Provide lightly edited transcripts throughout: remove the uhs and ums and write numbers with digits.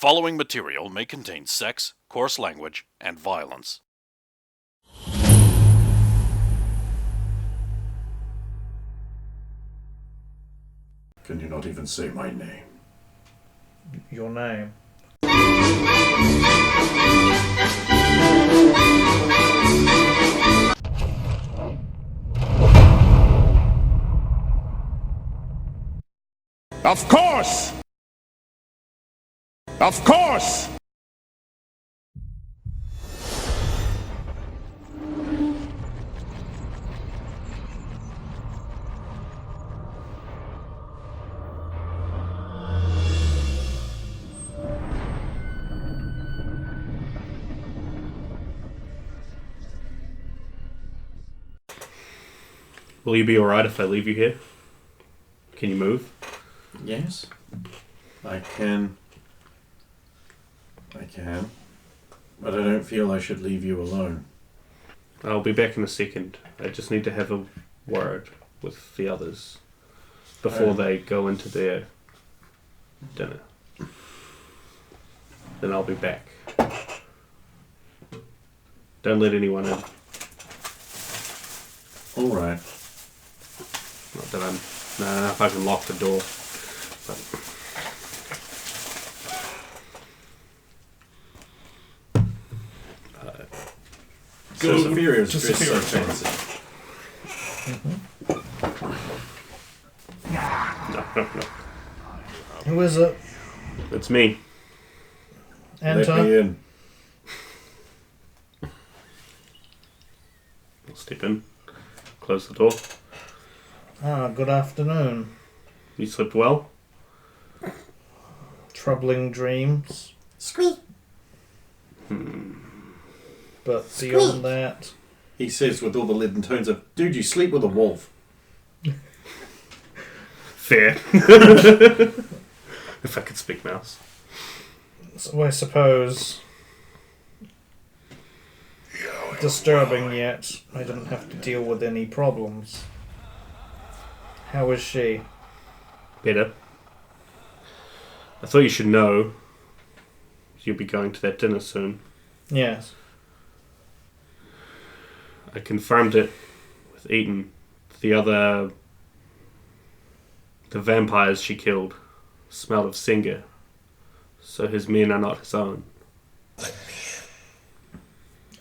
following material may contain sex, coarse language, and violence. Can you not even say my name? Your name? Of course! Of course! Will you be alright if I leave you here? Can you move? Yes. I can. But I don't feel I should leave you alone. I'll be back in a second. I just need to have a word with the others before they go into their dinner. Then I'll be back. Don't let anyone in. Alright. Not that I'm... No, if I can lock the door. But... So Saphira's Just dressed so Saphira. fancy. No. Who is it? It's me. Let Enter. me in. I'll step in. Close the door. Good afternoon. You slept well? Troubling dreams. Squeak. But beyond that... He says with all the leaden tones of, dude, you sleep with a wolf. Fair. If I could speak mouse. So I suppose... disturbing yet, I didn't have to deal with any problems. How is she? Better. I thought you should know you'll be going to that dinner soon. Yes. I confirmed it with Eaton. The vampires she killed smelled of Singer, so his men are not his own.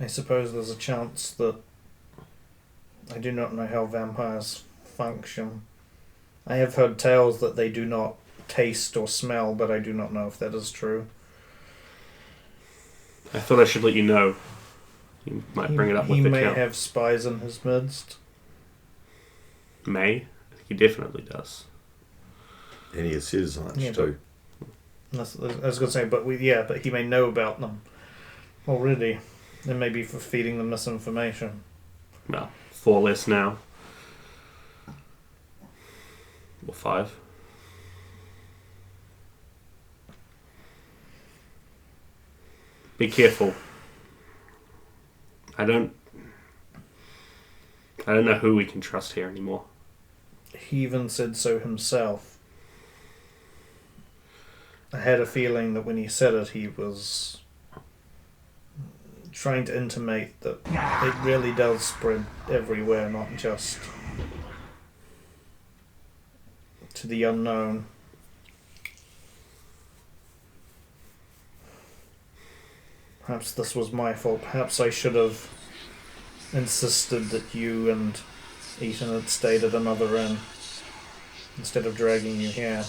I suppose there's a chance that... I do not know how vampires function. I have heard tales that they do not taste or smell, but I do not know if that is true. I thought I should let you know. You might bring it up with he the may count. have spies in his midst. May? I think he definitely does. And he has citizens Yeah, too. I was going to say, but he may know about them already. And maybe for feeding them misinformation. Well, 4 less now. Or 5. Be careful. I don't know who we can trust here anymore. He even said so himself. I had a feeling that when he said it, he was trying to intimate that it really does spread everywhere, not just to the unknown. Perhaps this was my fault. Perhaps I should have insisted that you and Ethan had stayed at another inn instead of dragging you here.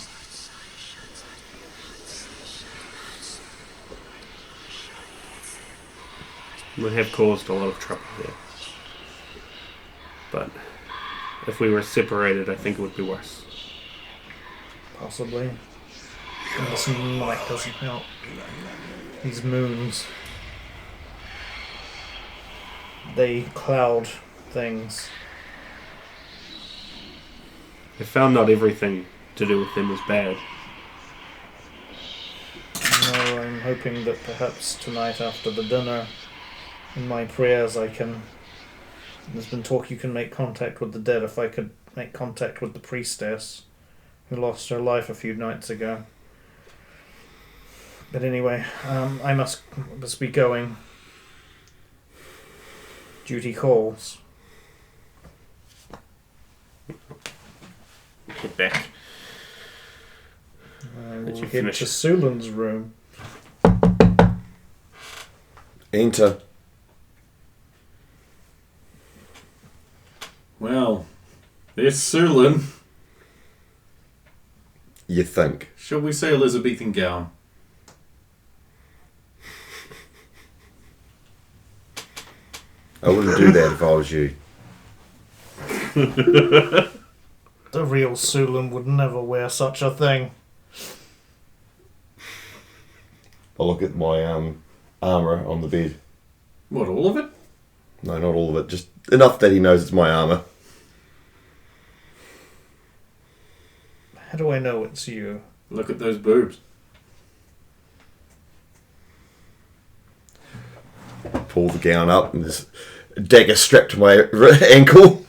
We have caused a lot of trouble here. But if we were separated, I think it would be worse. Possibly. And this light doesn't help. These moons. They cloud things. I found not everything to do with them is bad. No, I'm hoping that perhaps tonight after the dinner, in my prayers I can... There's been talk you can make contact with the dead. If I could make contact with the priestess who lost her life a few nights ago. But anyway, I must be going. Duty calls. Head back. I will Did you head finish to it? Sulan's room. Enter. Well, there's Sulan. You think? Shall we say Elizabethan gown? I wouldn't do that if I was you. The real Sulan would never wear such a thing. I'll look at my armour on the bed. What, all of it? No, not all of it. Just enough that he knows it's my armour. How do I know it's you? Look at those boobs. Pull the gown up and there's a dagger strapped to my ankle.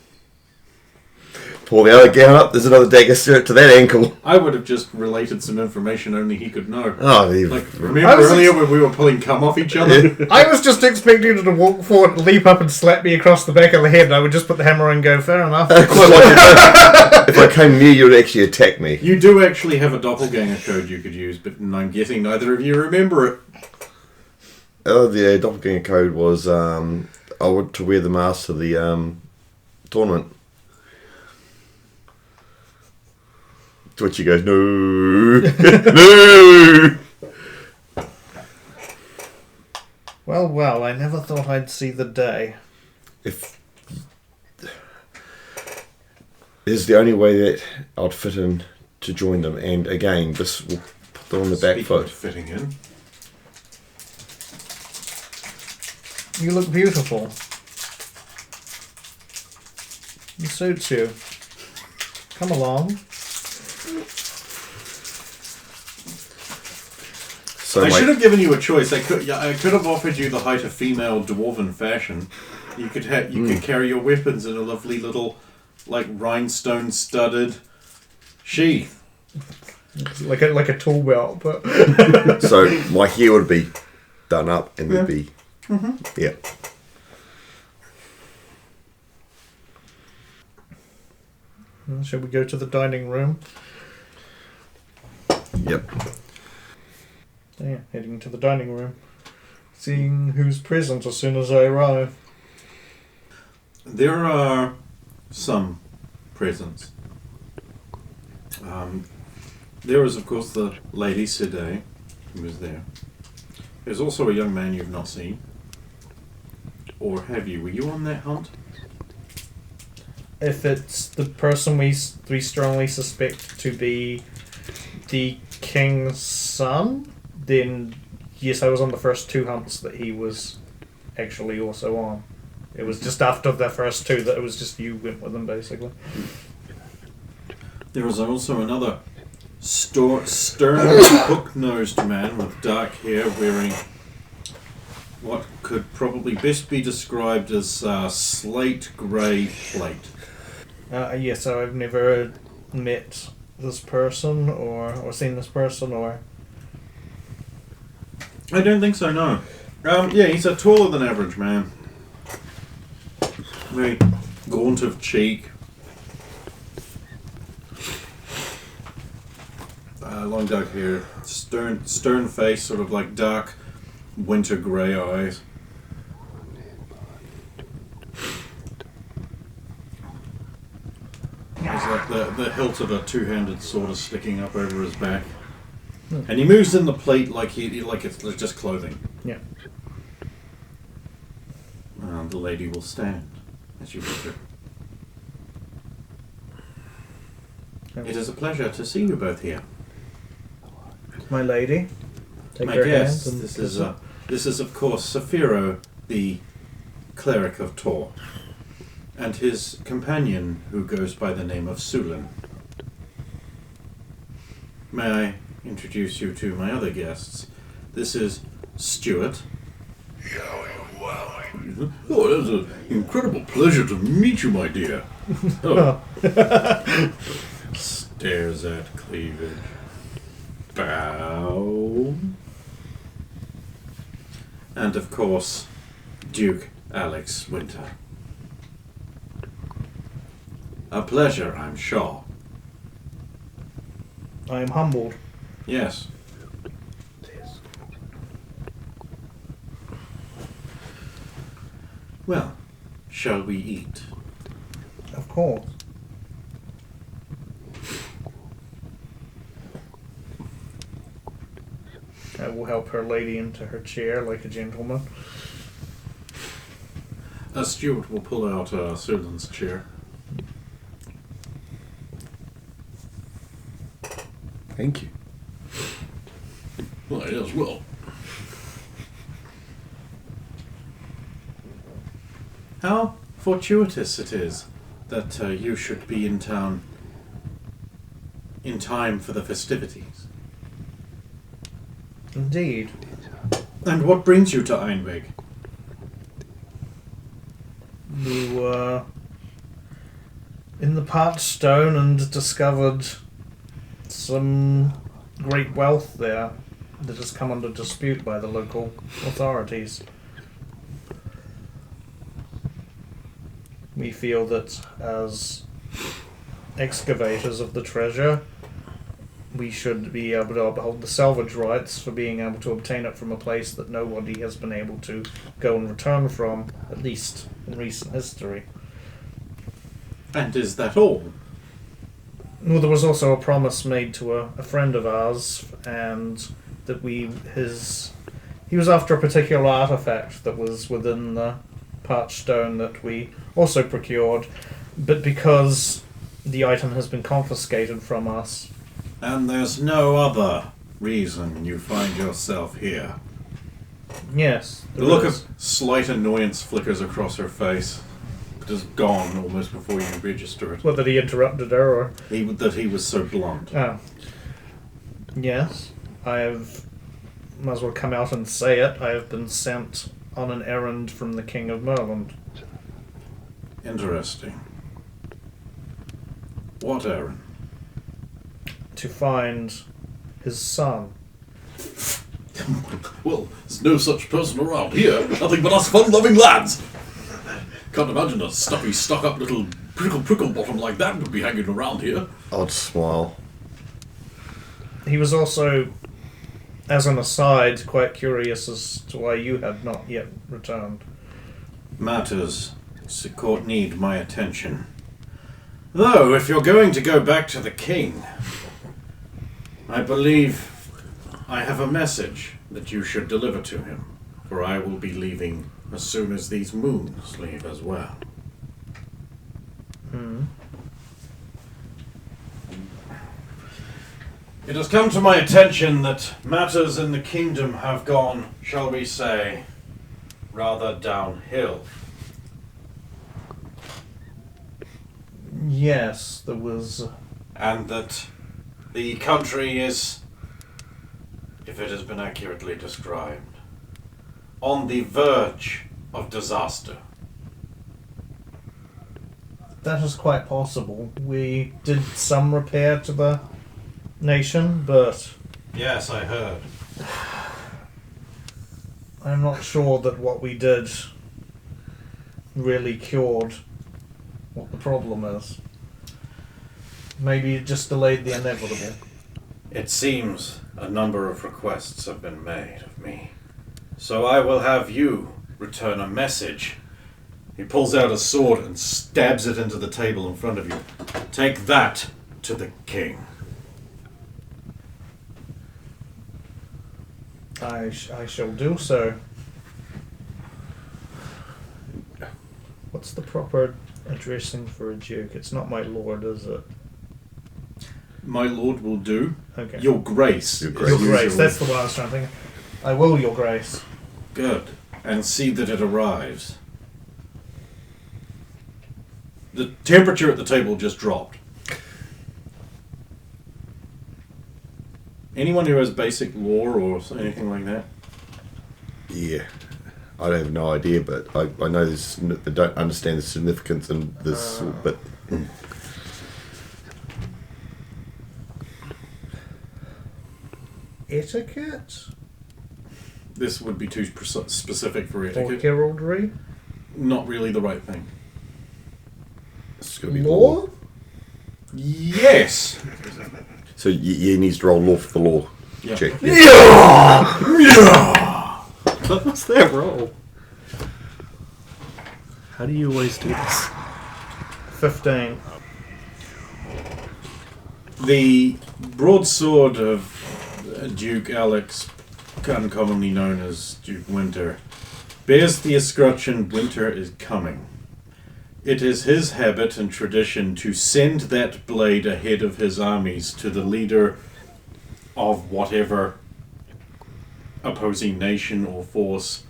Pull the other gown up, there's another dagger strapped to that ankle. I would have just related some information only he could know. Oh, Like, remember earlier when we were pulling cum off each other? I was just expecting you to walk forward, leap up and slap me across the back of the head, and I would just put the hammer and go, fair enough. Quite like if I came near you, it would actually attack me. You do actually have a doppelganger code you could use, but I'm guessing neither of you remember it. Oh, the doppelganger code was I want to wear the mask to the tournament. To which he goes, no, no. Well, I never thought I'd see the day. If this is the only way that I'd fit in to join them, and again, this will put them on the back Speaking foot. of fitting in. You look beautiful. It suits you. Come along. So I my- should have given you a choice. I could have offered you the height of female dwarven fashion. You could could carry your weapons in a lovely little, like, rhinestone studded sheath. Like a tool belt, but So my hair would be done up, and there'd be, yeah. shall we go to the dining room? Yep. Yeah, heading to the dining room. Seeing who's present as soon as I arrive. There are some presents. There was, of course, the Lady Side, who was there. There's also a young man you've not seen. Or have you? Were you on that hunt? If it's the person we strongly suspect to be the king's son, then yes, I was on the first two hunts that he was actually also on. It was just after the first two that it was just you went with him, basically. There was also another stern, hook-nosed man with dark hair wearing what could probably best be described as slate grey plate. Yes, so I've never met this person or seen this person or... I don't think so, no. Yeah, he's a taller than average man. Very gaunt of cheek. Long dark hair. Stern face, sort of like dark winter grey eyes. There's like the hilt of a two-handed sword is sticking up over his back. And he moves in the plate like it's just clothing. Yeah. The lady will stand as you enter. It is a pleasure to see you both here. My lady. Take My her guest, hand and this kiss is of course Saphiro, the cleric of Tor, and his companion who goes by the name of Sulan. May I introduce you to my other guests? This is Stuart. Oh, it is an incredible pleasure to meet you, my dear. Oh. Stares at cleavage. Bow. And of course, Duke Alex Winter. A pleasure, I'm sure. I am humbled. Yes. Well, shall we eat? Of course. I will help her lady into her chair like a gentleman. Stuart will pull out Sulan's chair. Thank you. Well, as well. How fortuitous it is that you should be in town in time for the festivities. Indeed. And what brings you to Einweg? We were in the part stone and discovered some great wealth there that has come under dispute by the local authorities. We feel that as excavators of the treasure, we should be able to uphold the salvage rights for being able to obtain it from a place that nobody has been able to go and return from, at least in recent history. And is that all? Well, there was also a promise made to a friend of ours, and that he was after a particular artifact that was within the parched stone that we also procured, but because the item has been confiscated from us. And there's no other reason you find yourself here. Yes. The look of slight annoyance flickers across her face. It is gone almost before you register it. Whether he interrupted her or... That he was so blunt. Oh. Yes. I have... Might as well come out and say it. I have been sent on an errand from the King of Merland. Interesting. What errand? To find his son. Well, there's no such person around here. Nothing but us fun-loving lads. Can't imagine a stuffy, stuck-up little prickle bottom like that would be hanging around here. Odd smile. He was also, as an aside, quite curious as to why you had not yet returned. Matters court need my attention. Though, if you're going to go back to the king, I believe I have a message that you should deliver to him, for I will be leaving as soon as these moons leave as well. It has come to my attention that matters in the kingdom have gone, shall we say, rather downhill. Yes, there was... And that the country is, if it has been accurately described, on the verge of disaster. That is quite possible. We did some repair to the nation, but Yes, I heard. I'm not sure that what we did really cured what the problem is. Maybe it just delayed the inevitable. It seems a number of requests have been made of me. So I will have you return a message. He pulls out a sword and stabs it into the table in front of you. Take that to the king. I shall do so. What's the proper addressing for a duke? It's not my lord, is it? My lord will do. Okay. Your grace. Your is grace. Your grace, usually- that's the one I was trying to think of. I will, your grace. Good. And see that it arrives. The temperature at the table just dropped. Anyone who has basic lore or anything like that? Yeah. I have no idea, but I know this. I don't understand the significance and this, but Etiquette? this would be too specific for Or etiquette. heraldry? Not really the right thing. It's going to be Law? Yes! So you need to roll law for the law Yeah. check. What was that roll? How do you always do this? 15. The broadsword of Duke Alex, uncommonly known as Duke Winter, bears the escutcheon "Winter is coming." It is his habit and tradition to send that blade ahead of his armies to the leader of whatever opposing nation or force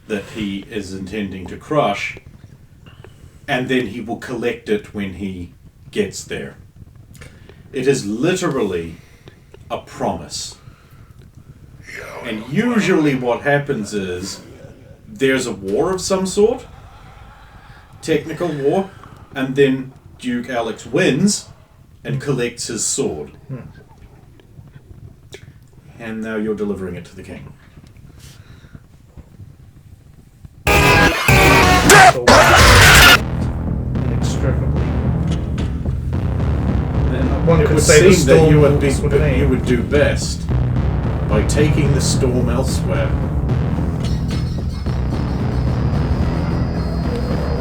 that he is intending to crush, and then he will collect it when he gets there. It is literally a promise. And usually what happens is there's a war of some sort, technical war, and then Duke Alex wins and collects his sword. And now you're delivering it to the king. Inextricably. And One it could would say the seem that storm you would, was with me. you would do best by taking the storm elsewhere.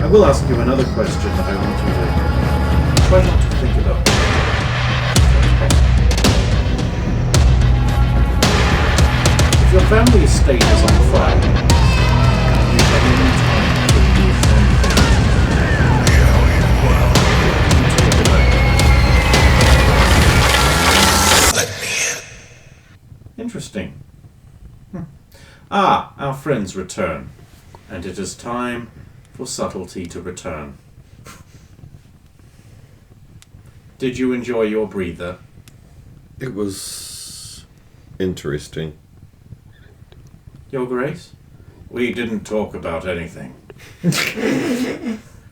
I will ask you another question that I want you to try not to think about. If your family estate is on fire, you have any time to leave them. Interesting. Ah, our friends return, and it is time for subtlety to return. Did you enjoy your breather? It was interesting. Your Grace? We didn't talk about anything.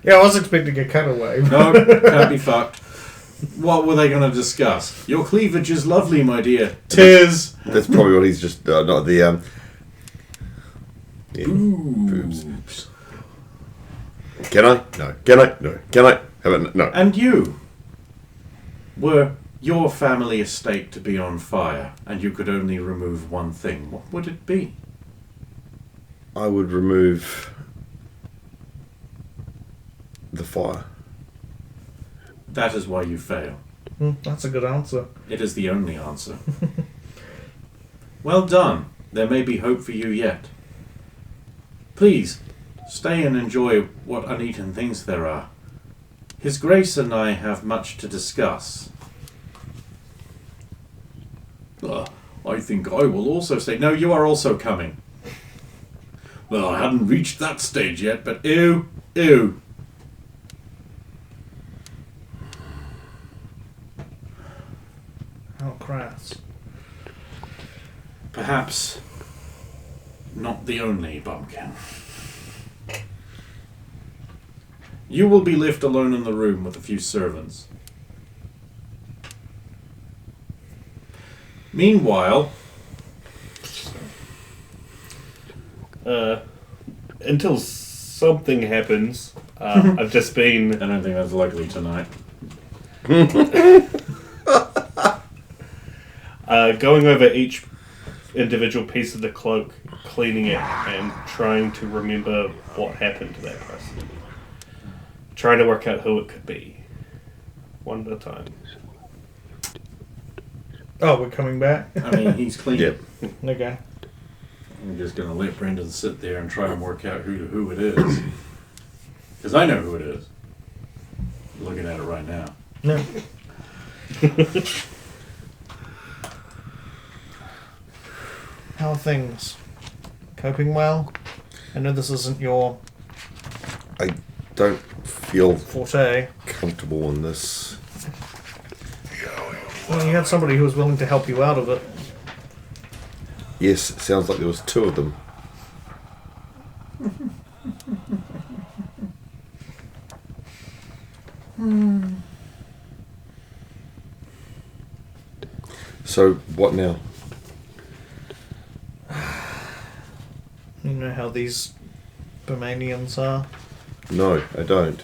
Yeah, I was expecting a cutaway. No, can't be fucked. What were they going to discuss? Your cleavage is lovely, my dear. Tis. That's probably what he's just not the yeah, Boobs. boobs. Can I? No. Can I? No. Can I? Have it? No. And you? Were your family estate to be on fire, and you could only remove one thing, what would it be? I would remove the fire. That is why you fail. That's a good answer. It is the only answer. Well done. There may be hope for you yet. Please, stay and enjoy what uneaten things there are. His Grace and I have much to discuss. I think I will also stay. No, you are also coming. Well, I hadn't reached that stage yet, but ew, ew. How crass. Perhaps not the only bumpkin. You will be left alone in the room with a few servants. Meanwhile, until something happens, I've just been I don't think that's likely tonight. going over each individual piece of the cloak, cleaning it, and trying to remember what happened to that person. Trying to work out who it could be, one at a time. Oh, we're coming back? I mean, he's clean. Yep. Okay. I'm just going to let Brendan sit there and try and work out who it is. Because I know who it is. I'm looking at it right now. No. How are things? Coping well? I know this isn't your I don't feel forte. comfortable in this. Well, you had somebody who was willing to help you out of it. Yes, it sounds like there was two of them. So, what now? You know how these Bermanians are? No, I don't.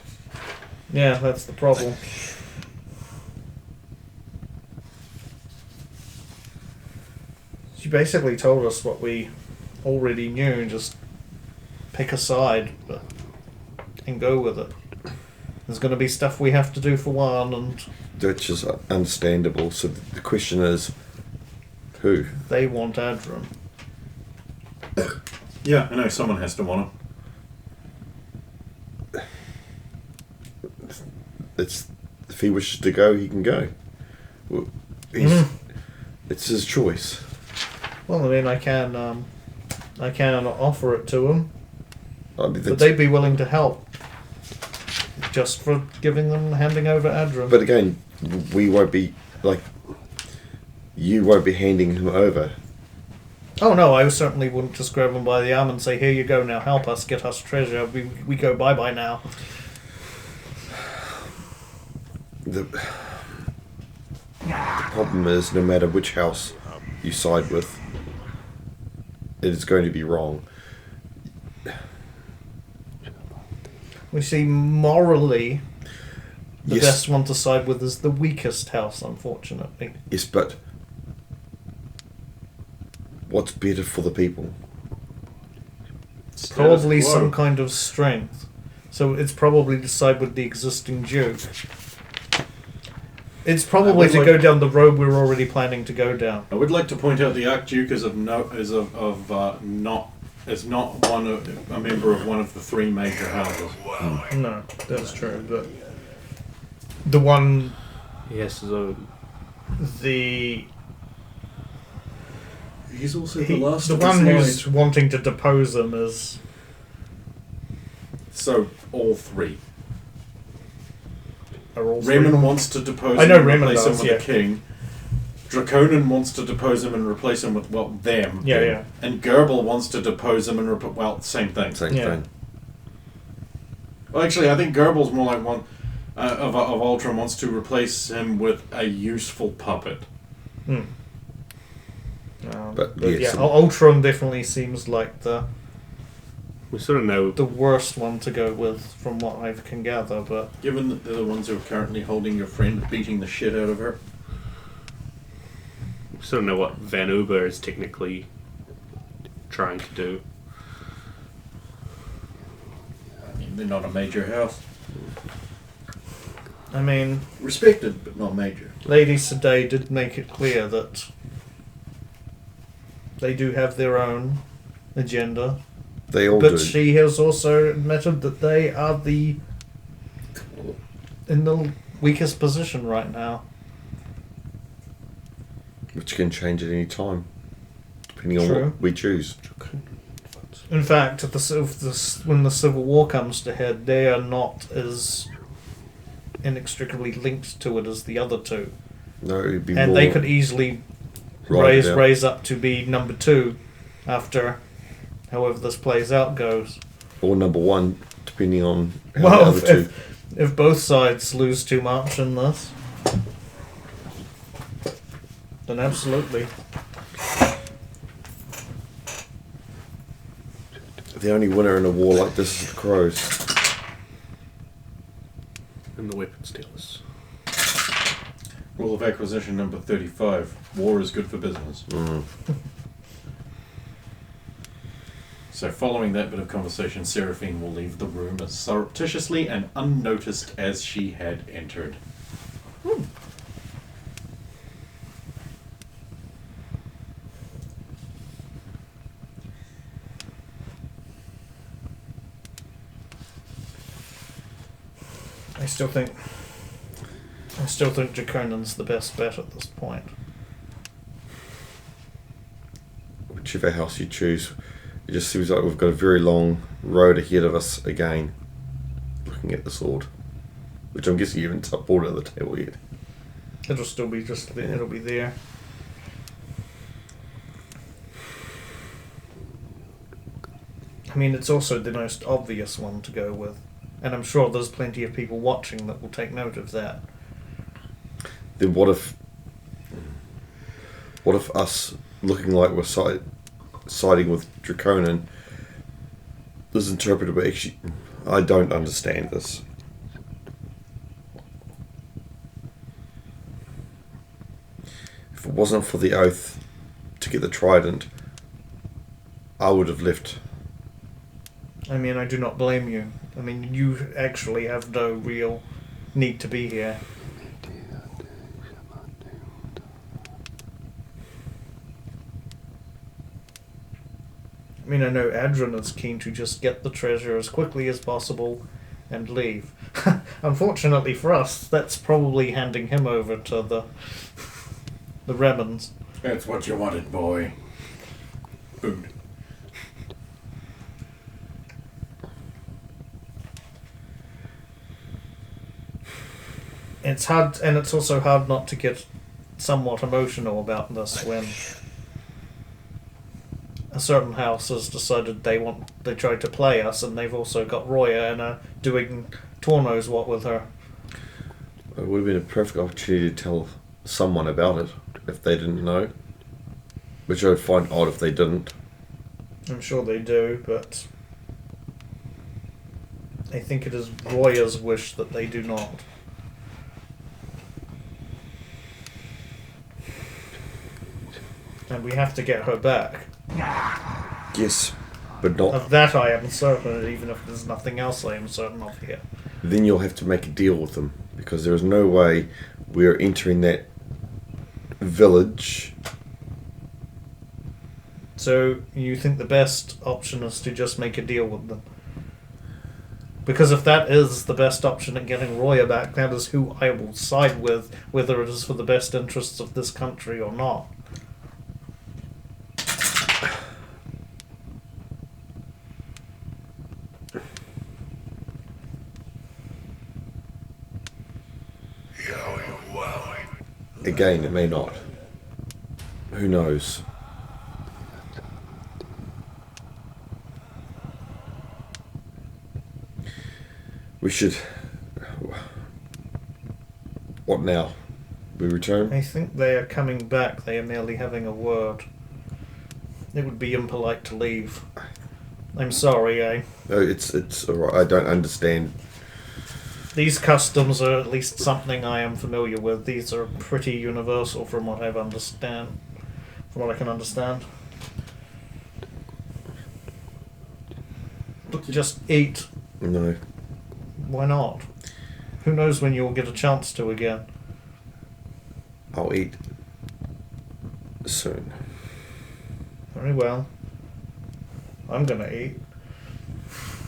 Yeah, that's the problem. She basically told us what we already knew, just pick a side and go with it. There's going to be stuff we have to do for one, and Which is understandable. So the question is, who? they want Adram. Yeah, I know someone has to want him. It's if he wishes to go, he can go. Well, it's his choice. Well, I mean, I can offer it to them, I mean, but that's- they'd be willing to help, just for handing over Adram. but again, we won't be you won't be handing him over. Oh no, I certainly wouldn't just grab him by the arm and say, "Here you go, now help us get us treasure. We go bye now." The problem is, no matter which house you side with, it is going to be wrong. We see morally, the Yes. best one to side with is the weakest house, unfortunately. Yes, but what's better for the people? Probably Status quo. some kind of strength. So it's probably to side with the existing Duke. It's probably to go down the road we're already planning to go down. I would like to point out the Archduke is not a member of one of the three major houses. No, that's true, but the one, He has his own. the He's also he- the last the of one his who's line. wanting to depose him is So all three. are all Remen three. wants to depose I him know and Remen replace does, him with yeah. a king. Draconin wants to depose him and replace him with, well, them. Yeah, yeah. And Goebbels wants to depose him and same thing. Same Yeah. thing. Well, actually, I think Goebbels more like one of Ultron wants to replace him with a useful puppet. But But yes, yeah, Ultron definitely seems like the We sort of know. worst one to go with, from what I can gather. But Given that they're the ones who are currently holding your friend, beating the shit out of her. We sort of know what Van Uber is technically trying to do. I mean, they're not a major house. I mean, Respected, but not major. Lady Sedai did make it clear that they do have their own agenda, they all but do. she has also admitted that they are in the weakest position right now. Which can change at any time, depending on True. what we choose. In fact, when the Civil War comes to head, they are not as inextricably linked to it as the other two, No, it'd be and more they could easily ride it out. raise up to be number two after however this plays out goes. or number one, depending on how the Well, other two. if both sides lose too much in this, then absolutely. The only winner in a war like this is the Crows. And the weapon stealers. Rule of acquisition number 35. War is good for business. So following that bit of conversation, Seraphine will leave the room as surreptitiously and unnoticed as she had entered. I still think Jaconan's the best bet at this point. Whichever house you choose, it just seems like we've got a very long road ahead of us again. Looking at the sword, which I'm guessing you haven't brought it at the table yet. It'll still be it'll be there. I mean, it's also the most obvious one to go with, and I'm sure there's plenty of people watching that will take note of that. Then what if us looking like we're siding with Draconin this interpreter, but actually, I don't understand this. If it wasn't for the oath to get the trident, I would have left. I mean, I do not blame you. I mean, you actually have no real need to be here. I mean, I know Adrian is keen to just get the treasure as quickly as possible and leave. Unfortunately for us, that's probably handing him over to the Remans. That's what you wanted, boy. Food. It's hard, and it's also hard not to get somewhat emotional about this when a certain house has decided they tried to play us, and they've also got Roya and are doing Tor knows what with her. It would have been a perfect opportunity to tell someone about it if they didn't know. Which I would find odd if they didn't. I'm sure they do, but I think it is Roya's wish that they do not. And we have to get her back. Yes, but not. Of that I am certain, even if there's nothing else I am certain of here. Then you'll have to make a deal with them, because there is no way we're entering that village. So you think the best option is to just make a deal with them? Because if that is the best option at getting Roya back, that is who I will side with, whether it is for the best interests of this country or not. Again, it may not. Who knows? We should... What now? We return? I think they are coming back. They are merely having a word. It would be impolite to leave. I'm sorry, No, it's alright. I don't understand. These customs are at least something I am familiar with. These are pretty universal from what I can understand. But just eat. No. Why not? Who knows when you'll get a chance to again. I'll eat soon. Very well. I'm gonna eat.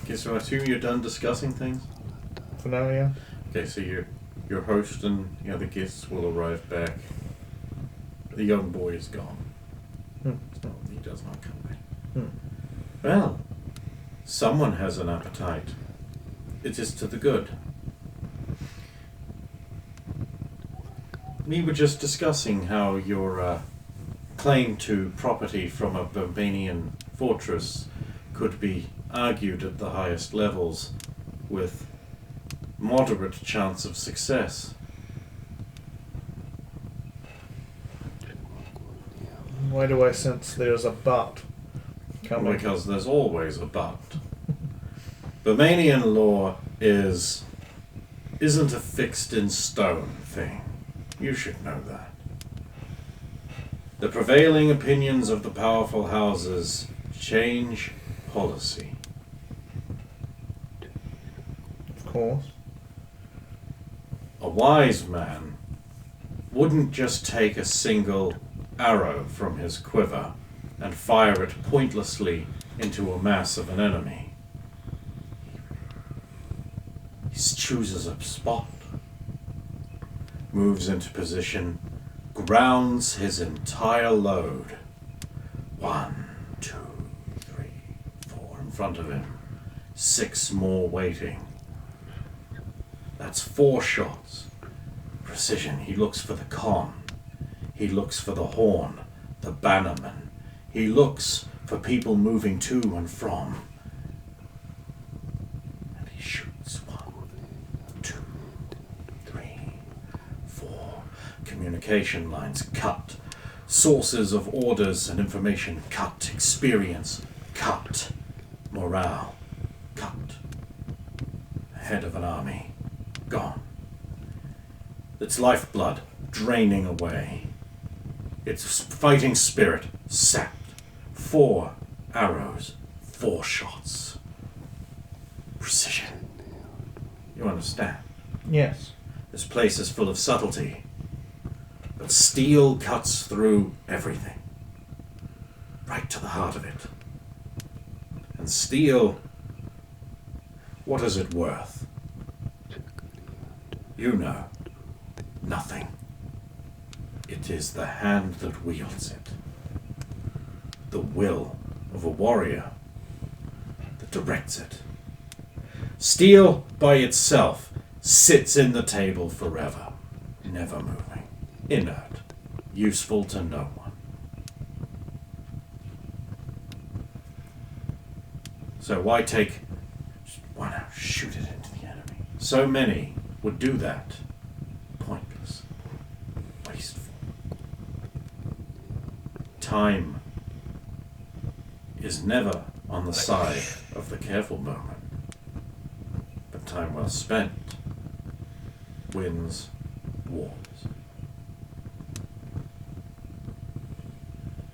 Okay, so I assume you're done discussing things? For now, yeah. Okay, so your host and the other guests will arrive back. The young boy is gone. So he does not come back. Well, someone has an appetite. It is to the good. We were just discussing how your claim to property from a Barbanian fortress could be argued at the highest levels with moderate chance of success. Why do I sense there's a but coming? Because there's always a but. Barbanian law isn't a fixed in stone thing. You should know that. The prevailing opinions of the powerful houses change policy. Of course. A wise man wouldn't just take a single arrow from his quiver and fire it pointlessly into a mass of an enemy. He chooses a spot, moves into position, grounds his entire load. 1, 2, 3, 4 in front of him. 6 more waiting. That's 4 shots. Precision. He looks for the con. He looks for the horn, the bannerman. He looks for people moving to and from. And he shoots 1, 2, 3, 4. Communication lines cut. Sources of orders and information cut. Experience cut. Morale cut. The head of an army, gone. Its lifeblood draining away. Its fighting spirit sapped. 4 arrows, 4 shots. Precision. You understand? Yes. This place is full of subtlety, but steel cuts through everything, right to the heart of it. And steel, what is it worth? You know, nothing. It is the hand that wields it, the will of a warrior that directs it. Steel by itself sits in the table forever, never moving, inert, useful to no one. So why not shoot it into the enemy? So many would do that. Pointless, wasteful. Time is never on the side of the careful moment. But time well spent wins wars.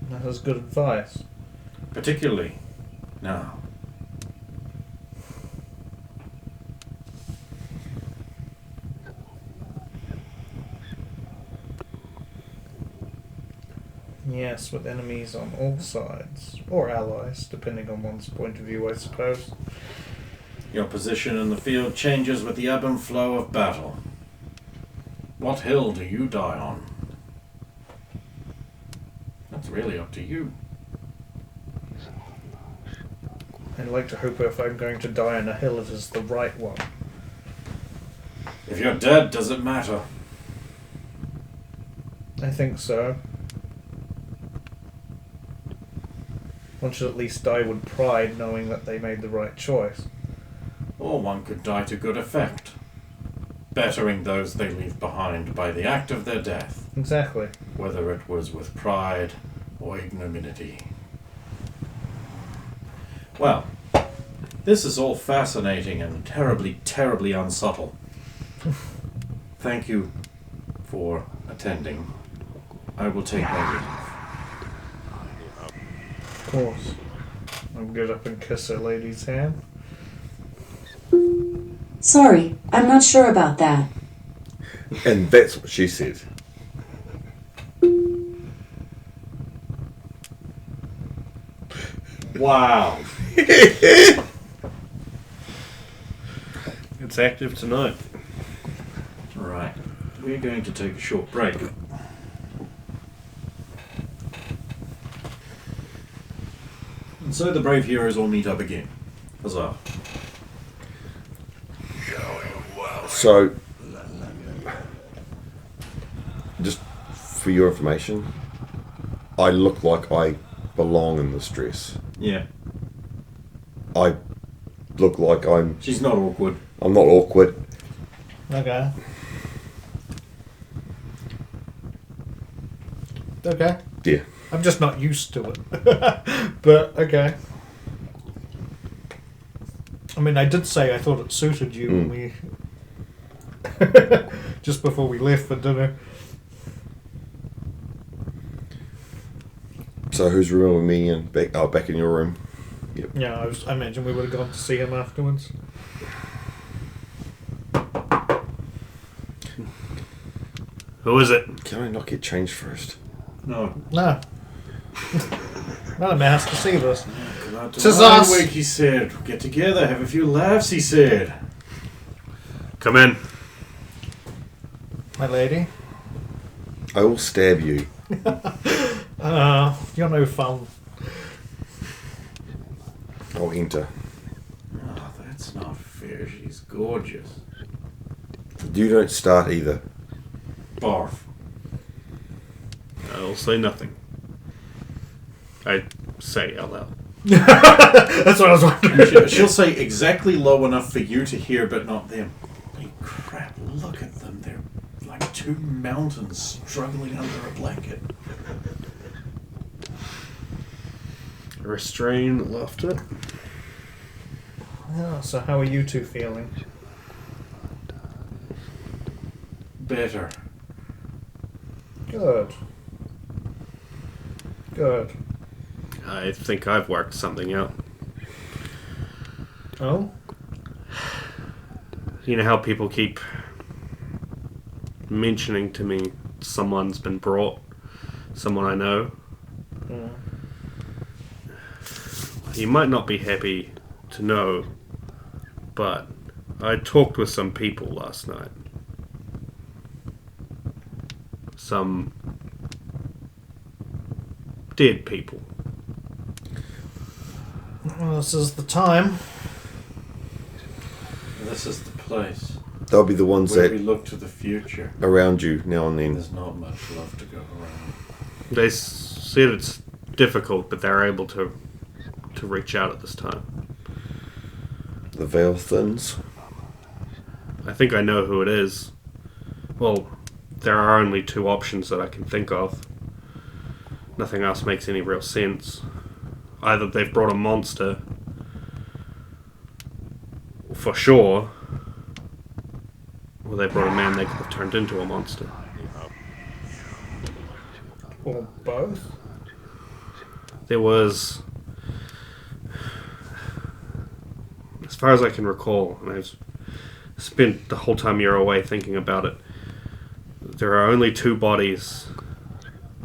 That is good advice. Particularly now. Yes, with enemies on all sides. Or allies, depending on one's point of view, I suppose. Your position in the field changes with the ebb and flow of battle. What hill do you die on? That's really up to you. I'd like to hope if I'm going to die on a hill, it is the right one. If you're dead, does it matter? I think so. One should at least die with pride, knowing that they made the right choice. Or one could die to good effect, bettering those they leave behind by the act of their death, Exactly. whether it was with pride or ignominy. Well, this is all fascinating and terribly, terribly unsubtle. Thank you for attending. I will take my leave. Of course. I'll get up and kiss a lady's hand. Sorry, I'm not sure about that. And that's what she said. Wow. It's active tonight. Right. We're going to take a short break. And so the brave heroes all meet up again. Huzzah. So, just for your information, I look like I belong in this dress. Yeah. I look like She's not awkward. I'm not awkward. Okay. Okay. Yeah. I'm just not used to it. But, okay. I mean, I did say I thought it suited you when we... just before we left for dinner. So whose room are me in? Back in your room. Yep. Yeah, I imagine we would have gone to see him afterwards. Who is it? Can I not get changed first? No. No. Not a man has to see this. Come out to Tis my us. week, he said. Get together, have a few laughs, he said. Come in. My lady. I will stab you. You're no fun. I'll enter. Oh, that's not fair. She's gorgeous. You don't start either. Barf. I'll say nothing. I say out loud. That's what I was wondering. She'll say exactly low enough for you to hear, but not them. Holy crap, look at them. They're like 2 mountains struggling under a blanket. Restrain laughter. Yeah, so how are you two feeling? Better. Good. Good. I think I've worked something out. Oh? You know how people keep mentioning to me someone's been brought? Someone I know? Yeah. You might not be happy to know, but I talked with some people last night. Some dead people. Well, this is the time. This is the place They'll be the ones where we that look to the future. around you now and then. There's not much love to go around. They said it's difficult, but they're able to reach out at this time. The veil thins. I think I know who it is. Well, there are only two options that I can think of. Nothing else makes any real sense. Either they've brought a monster, for sure, or they brought a man they could have turned into a monster. Or both. There was, as far as I can recall, and I've spent the whole time you're away thinking about it, there are only two bodies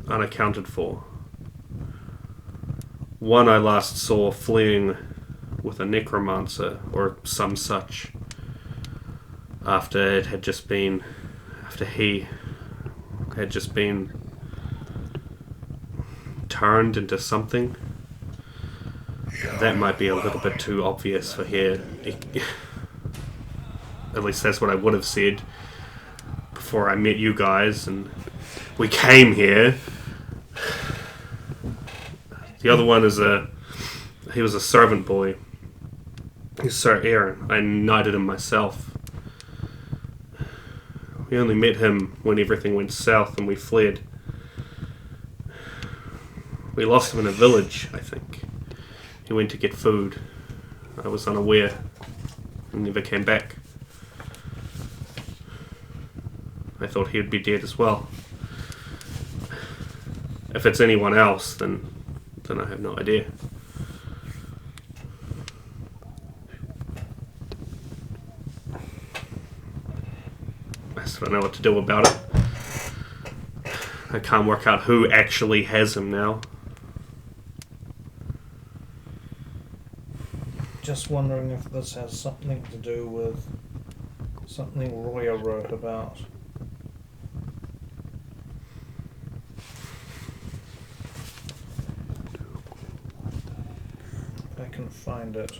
unaccounted for. One I last saw fleeing with a necromancer or some such after he had just been turned into something. That might be a little bit too obvious for here. At least that's what I would have said before I met you guys and we came here. The other one he was a servant boy. He's Sir Aaron. I knighted him myself. We only met him when everything went south and we fled. We lost him in a village, I think. He went to get food. I was unaware and never came back. I thought he would be dead as well. If it's anyone else, then I have no idea. I still don't know what to do about it. I can't work out who actually has him now. Just wondering if this has something to do with something Roya wrote about. If I can find it.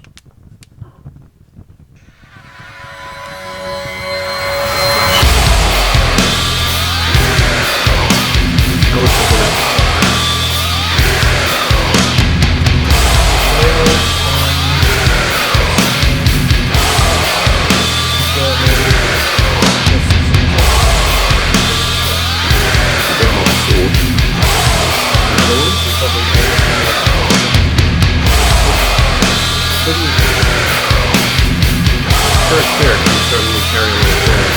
First spirit can certainly carry a little weight.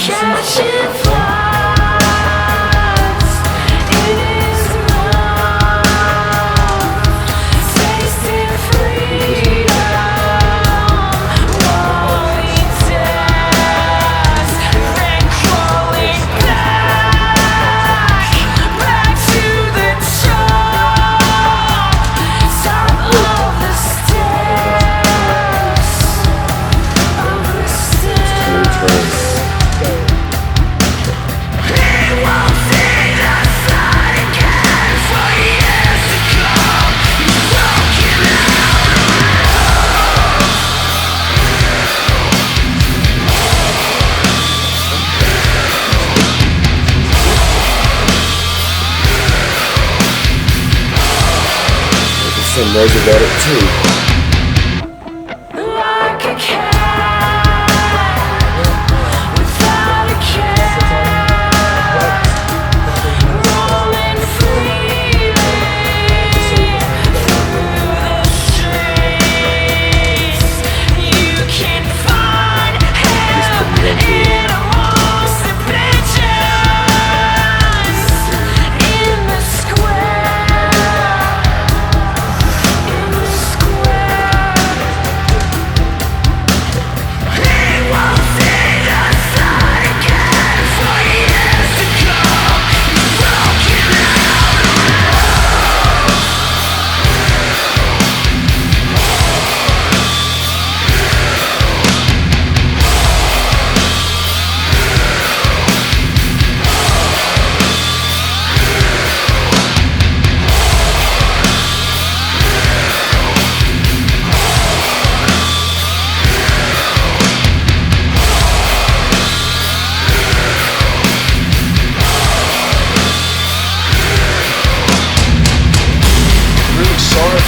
Catching flies in his mouth, tasting freedom while he dies, then crawling back to the top of the stairs. Some knows about it too. Like a cat without a care, rolling freely through the streets.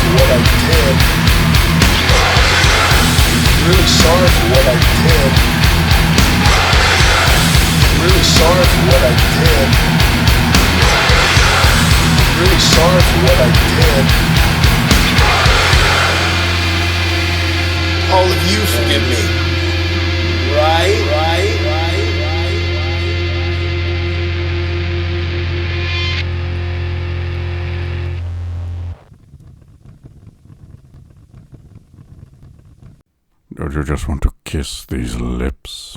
for what I did. Really sorry for what I did. Really sorry for what I did. Really sorry for what I did. All of you forgive me. Right? Don't you just want to kiss these lips?